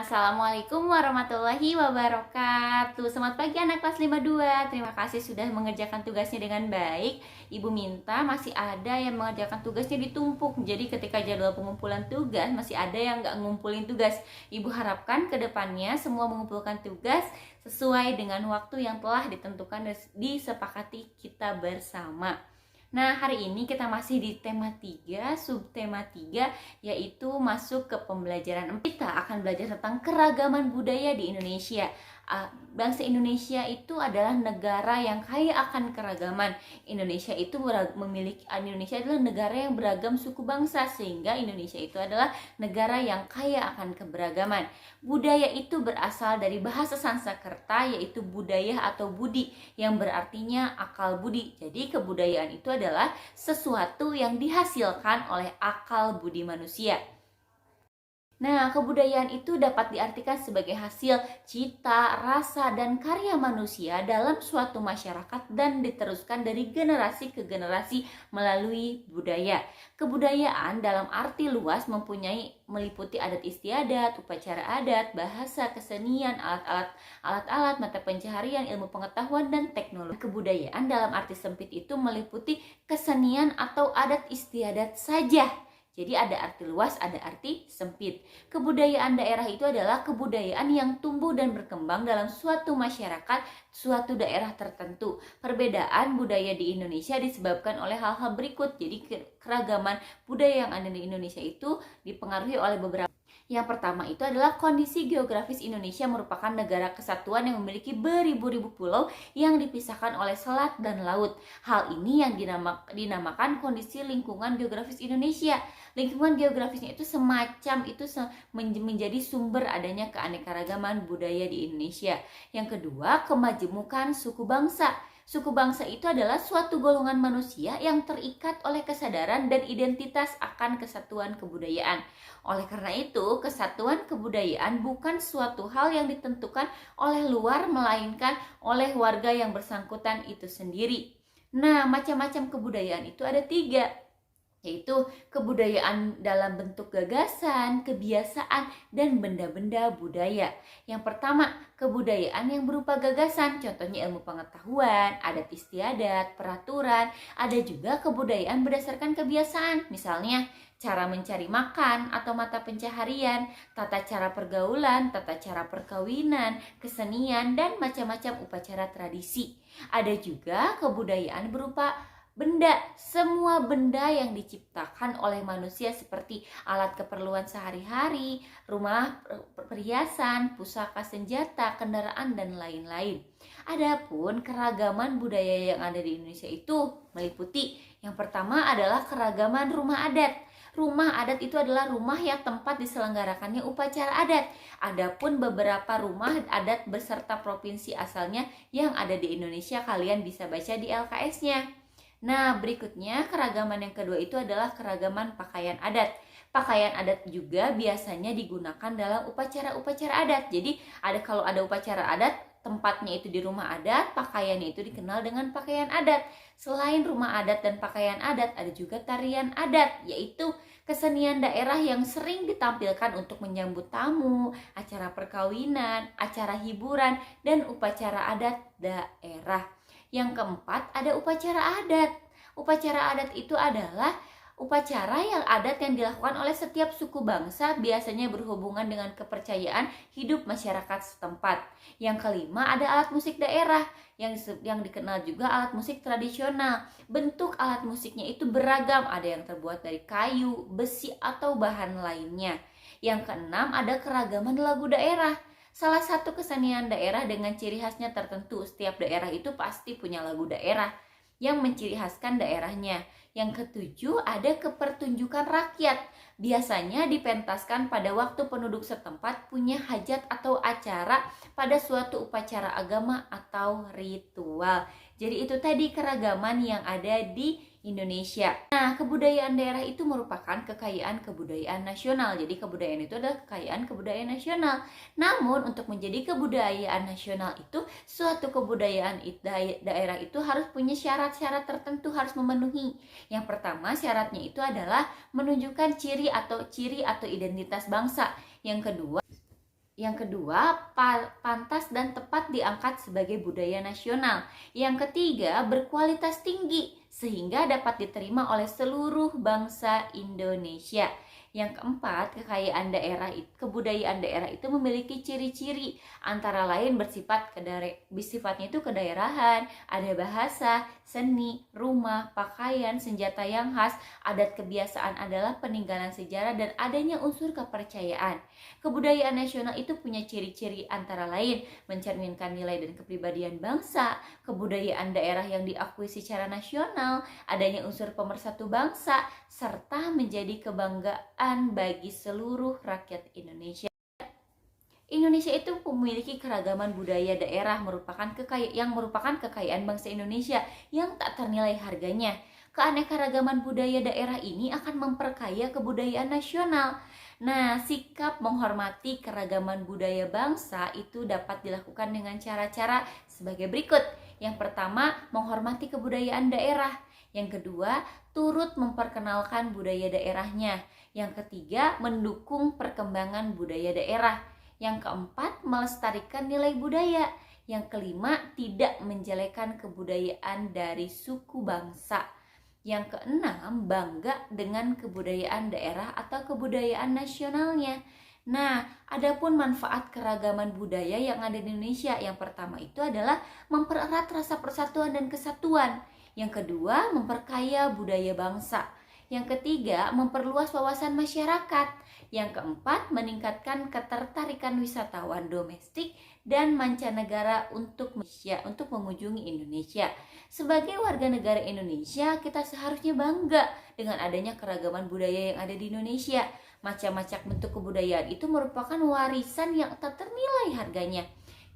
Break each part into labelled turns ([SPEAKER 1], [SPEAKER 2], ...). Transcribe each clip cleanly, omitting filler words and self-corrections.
[SPEAKER 1] Assalamualaikum warahmatullahi wabarakatuh. Selamat pagi anak kelas 52. Terima kasih sudah mengerjakan tugasnya dengan baik. Ibu minta masih ada yang mengerjakan tugasnya ditumpuk. Jadi ketika jadwal pengumpulan tugas masih ada yang nggak ngumpulin tugas. Ibu harapkan ke depannya semua mengumpulkan tugas sesuai dengan waktu yang telah ditentukan dan disepakati kita bersama. Nah, hari ini kita masih di tema 3, subtema 3, yaitu masuk ke pembelajaran 4. Kita akan belajar tentang keragaman budaya di Indonesia. Bangsa Indonesia itu adalah negara yang kaya akan keragaman. Indonesia adalah negara yang beragam suku bangsa, sehingga Indonesia itu adalah negara yang kaya akan keberagaman. Budaya itu berasal dari bahasa Sanskerta, yaitu budaya atau budi, yang berartinya akal budi. Jadi kebudayaan itu adalah sesuatu yang dihasilkan oleh akal budi manusia. Nah, kebudayaan itu dapat diartikan sebagai hasil cita, rasa, dan karya manusia dalam suatu masyarakat dan diteruskan dari generasi ke generasi melalui budaya. Kebudayaan dalam arti luas meliputi adat istiadat, upacara adat, bahasa, kesenian, alat-alat, mata pencaharian, ilmu pengetahuan, dan teknologi. Kebudayaan dalam arti sempit itu meliputi kesenian atau adat istiadat saja. Jadi ada arti luas, ada arti sempit. Kebudayaan daerah itu adalah kebudayaan yang tumbuh dan berkembang dalam suatu masyarakat, suatu daerah tertentu. Perbedaan budaya di Indonesia disebabkan oleh hal-hal berikut. Jadi keragaman budaya yang ada di Indonesia itu dipengaruhi oleh beberapa. Yang pertama itu adalah kondisi geografis Indonesia merupakan negara kesatuan yang memiliki beribu-ribu pulau yang dipisahkan oleh selat dan laut. Hal ini yang dinamakan kondisi lingkungan geografis Indonesia. Lingkungan geografisnya itu menjadi sumber adanya keanekaragaman budaya di Indonesia. Yang kedua, kemajemukan suku bangsa. Suku bangsa itu adalah suatu golongan manusia yang terikat oleh kesadaran dan identitas akan kesatuan kebudayaan. Oleh karena itu, kesatuan kebudayaan bukan suatu hal yang ditentukan oleh luar, melainkan oleh warga yang bersangkutan itu sendiri. Nah, macam-macam kebudayaan itu ada 3, yaitu kebudayaan dalam bentuk gagasan, kebiasaan, dan benda-benda budaya. Yang pertama, kebudayaan yang berupa gagasan, contohnya ilmu pengetahuan, adat istiadat, peraturan. Ada juga kebudayaan berdasarkan kebiasaan, misalnya cara mencari makan atau mata pencaharian, tata cara pergaulan, tata cara perkawinan, kesenian, dan macam-macam upacara tradisi. Ada juga kebudayaan berupa benda, semua benda yang diciptakan oleh manusia seperti alat keperluan sehari-hari, rumah, perhiasan, pusaka, senjata, kendaraan, dan lain-lain. Adapun keragaman budaya yang ada di Indonesia itu meliputi yang pertama adalah keragaman rumah adat. Rumah adat itu adalah rumah yang tempat diselenggarakannya upacara adat. Adapun beberapa rumah adat beserta provinsi asalnya yang ada di Indonesia kalian bisa baca di LKS-nya. Nah, berikutnya keragaman yang kedua itu adalah keragaman pakaian adat. Pakaian adat juga biasanya digunakan dalam upacara-upacara adat. Jadi, kalau ada upacara adat, tempatnya itu di rumah adat, pakaiannya itu dikenal dengan pakaian adat. Selain rumah adat dan pakaian adat, ada juga tarian adat, yaitu kesenian daerah yang sering ditampilkan untuk menyambut tamu, acara perkawinan, acara hiburan, dan upacara adat daerah. Yang keempat, ada upacara adat. Upacara adat itu adalah upacara adat yang dilakukan oleh setiap suku bangsa, biasanya berhubungan dengan kepercayaan hidup masyarakat setempat. Yang kelima, ada alat musik daerah yang dikenal juga alat musik tradisional. Bentuk alat musiknya itu beragam, ada yang terbuat dari kayu, besi, atau bahan lainnya. Yang keenam, ada keragaman lagu daerah. Salah satu kesenian daerah dengan ciri khasnya tertentu. Setiap daerah itu pasti punya lagu daerah yang menciri khaskan daerahnya. Yang ketujuh, ada kepertunjukan rakyat. Biasanya dipentaskan pada waktu penduduk setempat punya hajat atau acara pada suatu upacara agama atau ritual. Jadi itu tadi keragaman yang ada di Indonesia. Nah, kebudayaan daerah itu merupakan kekayaan kebudayaan nasional. Jadi kebudayaan itu adalah kekayaan kebudayaan nasional. Namun untuk menjadi kebudayaan nasional itu, suatu kebudayaan daerah itu harus punya syarat-syarat tertentu, harus memenuhi. Yang pertama, syaratnya itu adalah menunjukkan ciri atau identitas bangsa. Yang kedua, Yang kedua, pantas dan tepat diangkat sebagai budaya nasional. Yang ketiga, berkualitas tinggi sehingga dapat diterima oleh seluruh bangsa Indonesia. Yang keempat, kebudayaan daerah itu memiliki ciri-ciri antara lain sifatnya itu kedaerahan, ada bahasa, seni, rumah, pakaian, senjata yang khas, adat kebiasaan adalah peninggalan sejarah dan adanya unsur kepercayaan. Kebudayaan nasional itu punya ciri-ciri antara lain mencerminkan nilai dan kepribadian bangsa, kebudayaan daerah yang diakui secara nasional, adanya unsur pemersatu bangsa, serta menjadi kebanggaan bagi seluruh rakyat Indonesia. Indonesia itu memiliki keragaman budaya daerah yang merupakan kekayaan bangsa Indonesia yang tak ternilai harganya. Keanekaragaman budaya daerah ini akan memperkaya kebudayaan nasional. Nah, sikap menghormati keragaman budaya bangsa itu dapat dilakukan dengan cara-cara sebagai berikut. Yang pertama, menghormati kebudayaan daerah. Yang kedua, turut memperkenalkan budaya daerahnya. Yang ketiga, mendukung perkembangan budaya daerah. Yang keempat, melestarikan nilai budaya. Yang kelima, tidak menjelekan kebudayaan dari suku bangsa. Yang keenam, bangga dengan kebudayaan daerah atau kebudayaan nasionalnya. Nah, adapun manfaat keragaman budaya yang ada di Indonesia, yang pertama itu adalah mempererat rasa persatuan dan kesatuan. Yang kedua, memperkaya budaya bangsa. Yang ketiga, memperluas wawasan masyarakat. Yang keempat, meningkatkan ketertarikan wisatawan domestik dan mancanegara untuk mengunjungi Indonesia. Sebagai warga negara Indonesia, kita seharusnya bangga dengan adanya keragaman budaya yang ada di Indonesia. Macam-macam bentuk kebudayaan itu merupakan warisan yang tak ternilai harganya.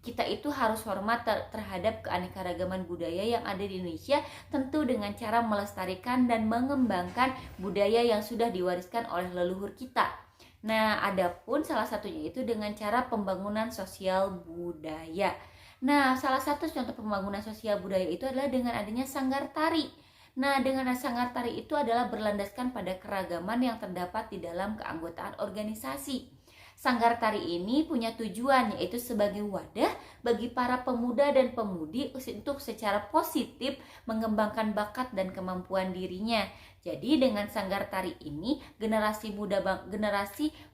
[SPEAKER 1] Kita itu harus hormat terhadap keanekaragaman budaya yang ada di Indonesia, tentu dengan cara melestarikan dan mengembangkan budaya yang sudah diwariskan oleh leluhur kita. Nah, adapun salah satunya itu dengan cara pembangunan sosial budaya. Nah, salah satu contoh pembangunan sosial budaya itu adalah dengan adanya sanggar tari. Nah, dengan sanggar tari itu adalah berlandaskan pada keragaman yang terdapat di dalam keanggotaan organisasi. Sanggar tari ini punya tujuan, yaitu sebagai wadah bagi para pemuda dan pemudi untuk secara positif mengembangkan bakat dan kemampuan dirinya. Jadi dengan sanggar tari ini, generasi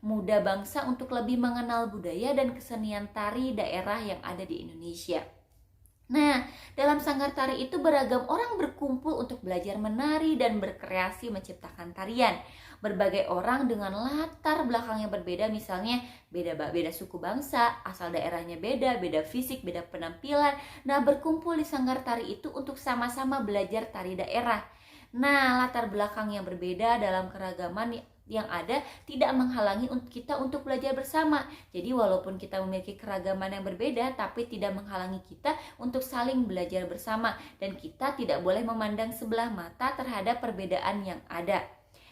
[SPEAKER 1] muda bangsa untuk lebih mengenal budaya dan kesenian tari daerah yang ada di Indonesia. Nah, dalam sanggar tari itu beragam orang berkumpul untuk belajar menari dan berkreasi menciptakan tarian. Berbagai orang dengan latar belakang yang berbeda, misalnya beda suku bangsa, asal daerahnya beda fisik, beda penampilan. Nah, berkumpul di sanggar tari itu untuk sama-sama belajar tari daerah. Nah, latar belakang yang berbeda dalam keragaman yang ada tidak menghalangi kita untuk belajar bersama. Jadi walaupun kita memiliki keragaman yang berbeda, tapi tidak menghalangi kita untuk saling belajar bersama, dan kita tidak boleh memandang sebelah mata terhadap perbedaan yang ada.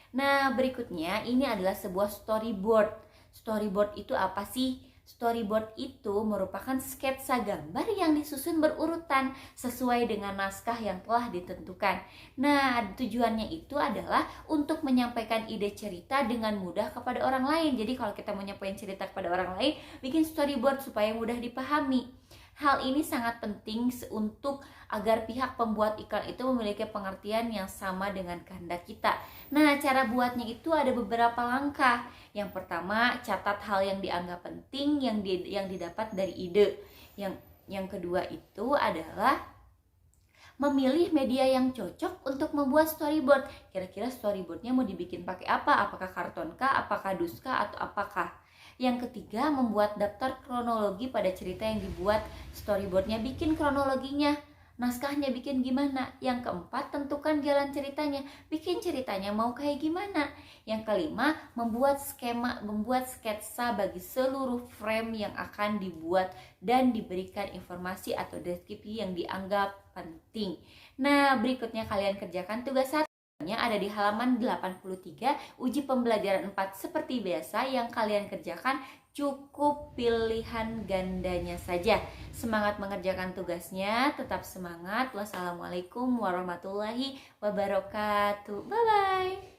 [SPEAKER 1] Nah, berikutnya ini adalah sebuah storyboard. Storyboard itu apa sih? Storyboard itu merupakan sketsa gambar yang disusun berurutan sesuai dengan naskah yang telah ditentukan. Nah, tujuannya itu adalah untuk menyampaikan ide cerita dengan mudah kepada orang lain. Jadi kalau kita mau menyampaikan cerita kepada orang lain, bikin storyboard supaya mudah dipahami. Hal ini sangat penting untuk agar pihak pembuat iklan itu memiliki pengertian yang sama dengan kehendak kita. Nah, cara buatnya itu ada beberapa langkah. Yang pertama, catat hal yang dianggap penting yang didapat dari ide. Yang kedua itu adalah memilih media yang cocok untuk membuat storyboard. Kira-kira storyboardnya mau dibikin pakai apa? Apakah karton kah? Apakah dus kah? Atau apakah? Yang ketiga, membuat daftar kronologi pada cerita yang dibuat. Storyboardnya bikin kronologinya, naskahnya bikin gimana. Yang keempat, tentukan jalan ceritanya, bikin ceritanya mau kayak gimana. Yang kelima, membuat sketsa bagi seluruh frame yang akan dibuat dan diberikan informasi atau deskripsi yang dianggap penting. Nah, berikutnya kalian kerjakan tugas 1. Ada di halaman 83, uji pembelajaran 4. Seperti biasa, yang kalian kerjakan cukup pilihan gandanya saja. Semangat mengerjakan tugasnya, tetap semangat. Wassalamualaikum warahmatullahi wabarakatuh. Bye-bye.